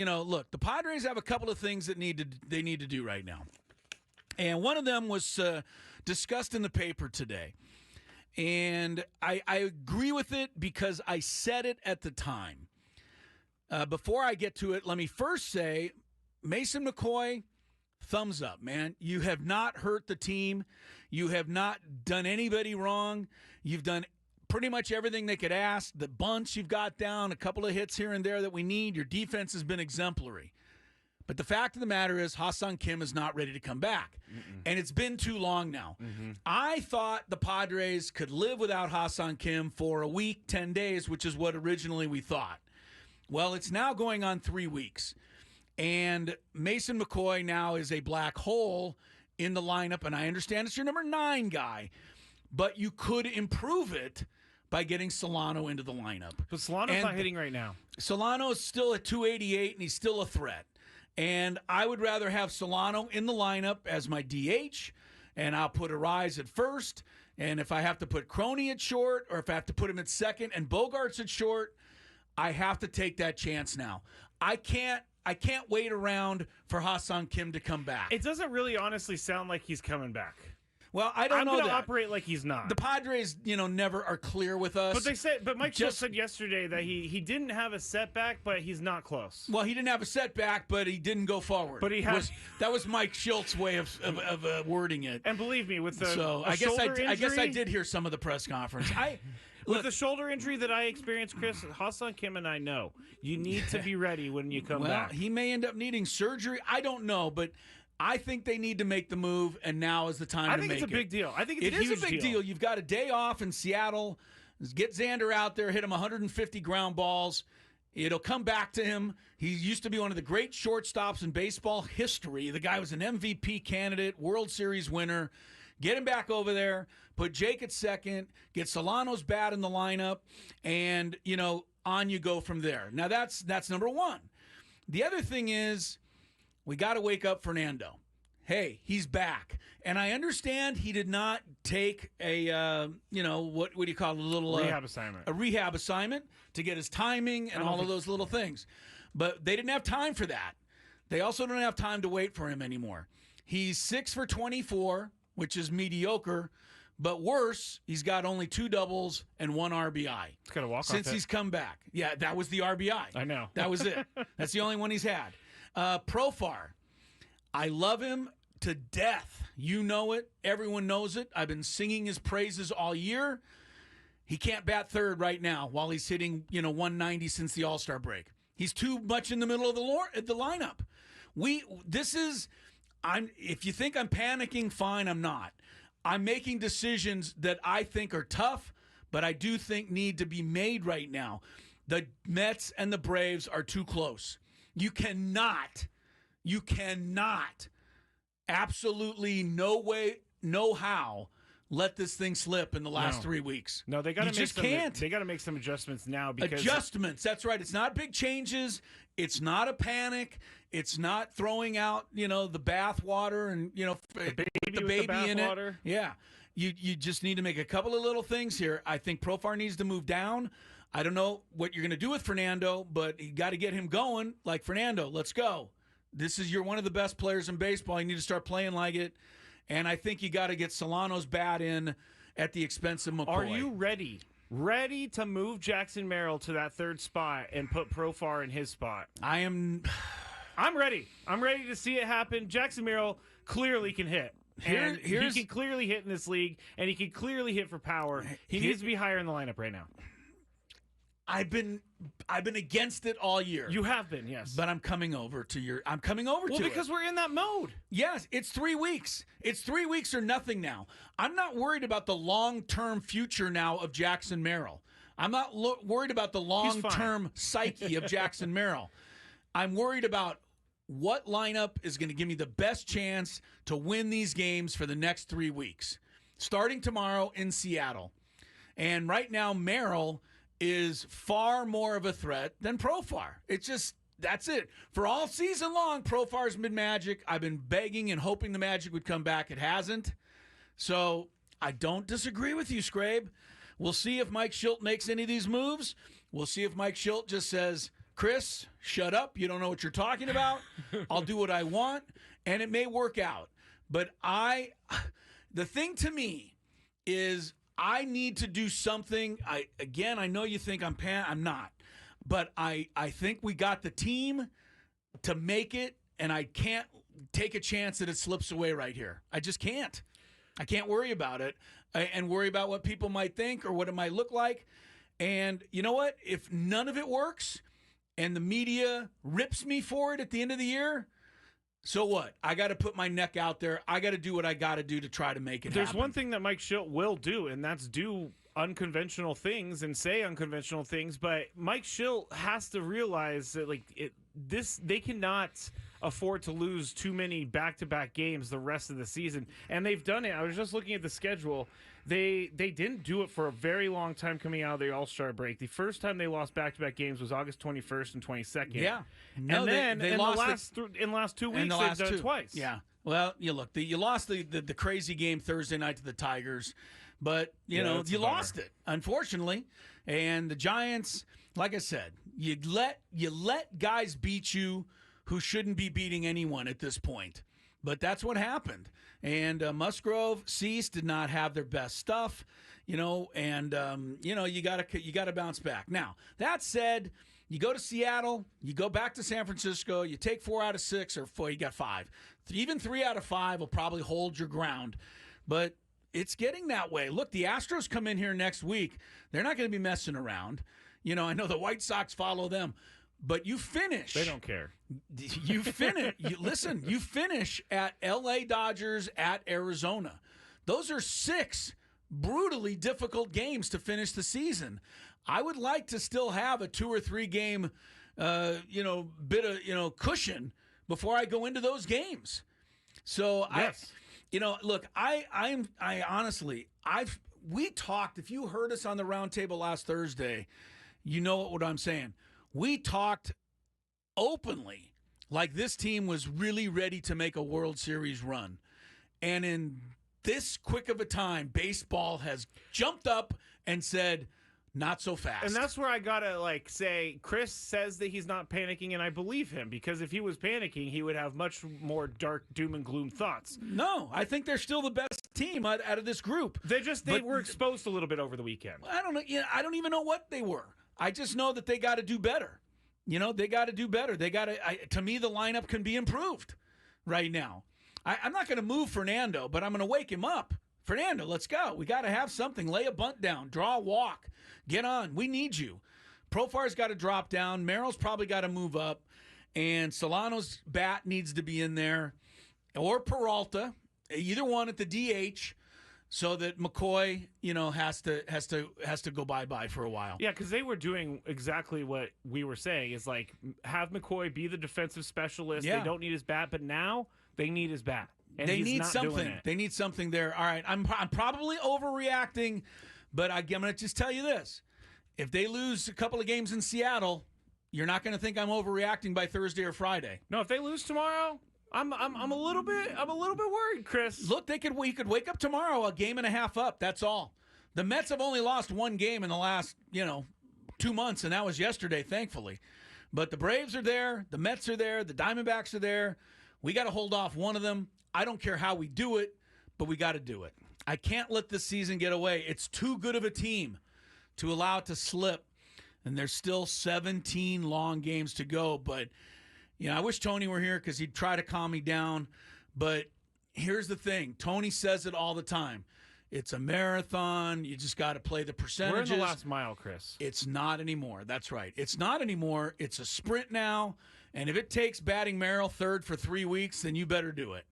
look, the Padres have a couple of things that they need to do right now. And one of them was discussed in the paper today. And I agree with it because I said it at the time. Before I get to it, let me first say, Mason McCoy, thumbs up, man. You have not hurt the team. You have not done anybody wrong. You've done pretty much everything they could ask. The bunts you've got down, a couple of hits here and there that we need. Your defense has been exemplary. But the fact of the matter is, Ha-Seong Kim is not ready to come back. And it's been too long now. I thought the Padres could live without Ha-Seong Kim for a week, 10 days, which is what originally we thought. Well, it's now going on 3 weeks. And Mason McCoy now is a black hole in the lineup. And I understand it's your number 9 guy. But you could improve it by getting Solano into the lineup. But Solano's not hitting right now. Solano is still at 288, and he's still a threat. And I would rather have Solano in the lineup as my DH, and I'll put Arise at first. And if I have to put Crony at short, or if I have to put him at second and Bogarts at short, I have to take that chance now. I can't wait around for Ha-Seong Kim to come back. It doesn't really honestly sound like he's coming back. Well, I don't know that. I'm going to operate like he's not. The Padres, never are clear with us. But Mike Schultz said yesterday that he didn't have a setback, but he's not close. Well, he didn't have a setback, but he didn't go forward. But that was Mike Schultz's way of wording it. And believe me, with the I guess I did hear some of the press conference. With the shoulder injury that I experienced, Chris, Ha-Seong Kim and I know you need to be ready when you come back. Well, he may end up needing surgery. I don't know, but I think they need to make the move, and now is the time to make it. I think it's a big deal. I think it's a huge deal. It is a big deal. You've got a day off in Seattle. Get Xander out there, hit him 150 ground balls. It'll come back to him. He used to be one of the great shortstops in baseball history. The guy was an MVP candidate, World Series winner. Get him back over there. Put Jake at second. Get Solano's bat in the lineup. And, on you go from there. Now, that's number one. The other thing is, we got to wake up Fernando. Hey, he's back. And I understand he did not take a, what do you call it? A little rehab assignment. A rehab assignment to get his timing and all of those little things. But they didn't have time for that. They also don't have time to wait for him anymore. He's 6 for 24, which is mediocre. But worse, he's got only 2 doubles and 1 RBI. He's got a walk-off since he's come back. Yeah, that was the RBI. I know. That was it. That's the only one he's had. Profar, I love him to death. You know it. Everyone knows it. I've been singing his praises all year. He can't bat third right now while he's hitting 190 since the All-Star break. He's too much in the middle of the lineup. If you think I'm panicking, fine, I'm not. I'm making decisions that I think are tough, but I do think need to be made right now. The Mets and the Braves are too close. You cannot, absolutely no way, no how, let this thing slip in the last 3 weeks. No, they got to just can't. They got to make some adjustments now because adjustments. That's right. It's not big changes. It's not a panic. It's not throwing out the bath water and the baby in it. Yeah, you just need to make a couple of little things here. I think Profar needs to move down. I don't know what you're going to do with Fernando, but you got to get him going. Like, Fernando, let's go. You're one of the best players in baseball. You need to start playing like it. And I think you got to get Solano's bat in at the expense of McCoy. Are you ready to move Jackson Merrill to that third spot and put Profar in his spot? I'm ready. I'm ready to see it happen. Jackson Merrill clearly can hit. He can clearly hit in this league, and he can clearly hit for power. He needs to be higher in the lineup right now. I've been against it all year. You have been, yes. But I'm coming over to it. Well, because we're in that mode. Yes, it's 3 weeks. It's 3 weeks or nothing now. I'm not worried about the long-term future now of Jackson Merrill. I'm not worried about the long-term psyche of Jackson Merrill. I'm worried about what lineup is going to give me the best chance to win these games for the next 3 weeks, starting tomorrow in Seattle. And right now, Merrill is far more of a threat than Profar. That's it. For all season long, Profar's been magic. I've been begging and hoping the magic would come back. It hasn't. So I don't disagree with you, Scrabe. We'll see if Mike Schilt makes any of these moves. We'll see if Mike Schilt just says, Chris, shut up. You don't know what you're talking about. I'll do what I want, and it may work out. But the thing to me is I need to do something. I know you think I'm not. But I think we got the team to make it, and I can't take a chance that it slips away right here. I just can't. I can't worry about it and worry about what people might think or what it might look like. And you know what? If none of it works and the media rips me for it at the end of the year, so what? I got to put my neck out there. I got to do what I got to do to try to make it happen. There's one thing that Mike Schilt will do, and that's do unconventional things and say unconventional things. But Mike Schilt has to realize that they cannot afford to lose too many back-to-back games the rest of the season. And they've done it. I was just looking at the schedule. They didn't do it for a very long time coming out of the All-Star break. The first time they lost back-to-back games was August 21st and 22nd. Yeah. No, and then they in the last 2 weeks, they've done it twice. Yeah. Well, you lost the crazy game Thursday night to the Tigers, but you lost it, unfortunately. And the Giants, like I said, you let guys beat you who shouldn't be beating anyone at this point. But that's what happened. And Musgrove, Cease did not have their best stuff, and you gotta bounce back. Now, that said, you go to Seattle, you go back to San Francisco, you take 4 out of 6, or 4, you got 5. Even 3 out of 5 will probably hold your ground. But it's getting that way. Look, the Astros come in here next week. They're not going to be messing around. I know the White Sox follow them. But you finish. They don't care. You finish. You finish at L.A. Dodgers at Arizona. Those are 6 brutally difficult games to finish the season. I would like to still have a 2 or 3 game, bit of cushion before I go into those games. So yes. Look, I honestly, we talked. If you heard us on the roundtable last Thursday, you know what I'm saying. We talked openly like this team was really ready to make a World Series run. And in this quick of a time, baseball has jumped up and said, not so fast. And that's where I got to say, Chris says that he's not panicking, and I believe him, because if he was panicking, he would have much more dark doom and gloom thoughts. No, I think they're still the best team out of this group. They were exposed a little bit over the weekend. I don't know. I don't even know what they were. I just know that they got to do better. They got to do better. They got to. To me, the lineup can be improved right now. I'm not going to move Fernando, but I'm going to wake him up. Fernando, let's go. We got to have something. Lay a bunt down. Draw a walk. Get on. We need you. Profar's got to drop down. Merrill's probably got to move up. And Solano's bat needs to be in there. Or Peralta. Either one at the DH. So that McCoy, has to go bye-bye for a while. Yeah, because they were doing exactly what we were saying. Is have McCoy be the defensive specialist. Yeah. They don't need his bat, but now they need his bat. And they need something. They need something there. All right, I'm probably overreacting, but I'm going to just tell you this: if they lose a couple of games in Seattle, you're not going to think I'm overreacting by Thursday or Friday. No, if they lose tomorrow, I'm a little bit worried, Chris. Look, we could wake up tomorrow a game and a half up. That's all. The Mets have only lost 1 game in the last 2 months, and that was yesterday, thankfully. But the Braves are there, the Mets are there, the Diamondbacks are there. We got to hold off one of them. I don't care how we do it, but we got to do it. I can't let this season get away. It's too good of a team to allow it to slip, and there's still 17 long games to go. But I wish Tony were here because he'd try to calm me down. But here's the thing. Tony says it all the time. It's a marathon. You just got to play the percentages. We're in the last mile, Chris. It's not anymore. That's right. It's not anymore. It's a sprint now. And if it takes batting Merrill third for 3 weeks, then you better do it.